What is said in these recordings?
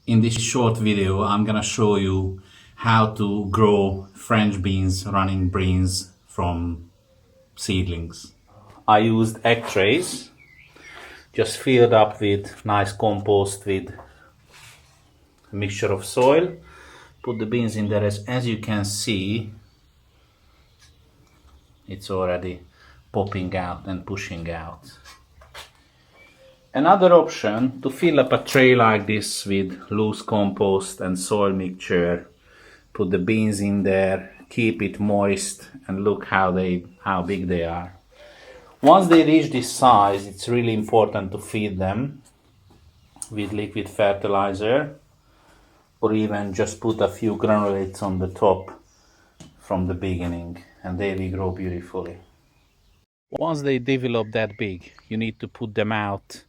In this short video, I'm gonna show you how to grow French beans, running beans from seedlings. I used egg trays, just filled up with nice compost with a mixture of soil. Put the beans in there. As you can see, it's already popping out and pushing out. Another option to fill up a tray like this with loose compost and soil mixture, put the beans in there, keep it moist, and look how big they are. Once they reach this size, it's really important to feed them with liquid fertilizer, or even just put a few granulates on the top from the beginning, and they will grow beautifully. Once they develop that big, you need to put them out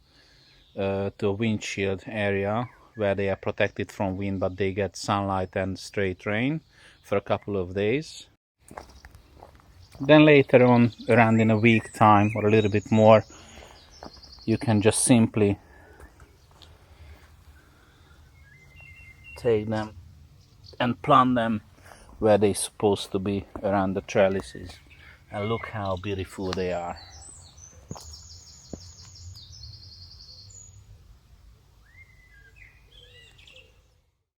to a windshield area where they are protected from wind, but they get sunlight and straight rain for a couple of days. Then later on, around in a week time or a little bit more, you can just simply take them and plant them where they're supposed to be, around the trellises, and look how beautiful they are.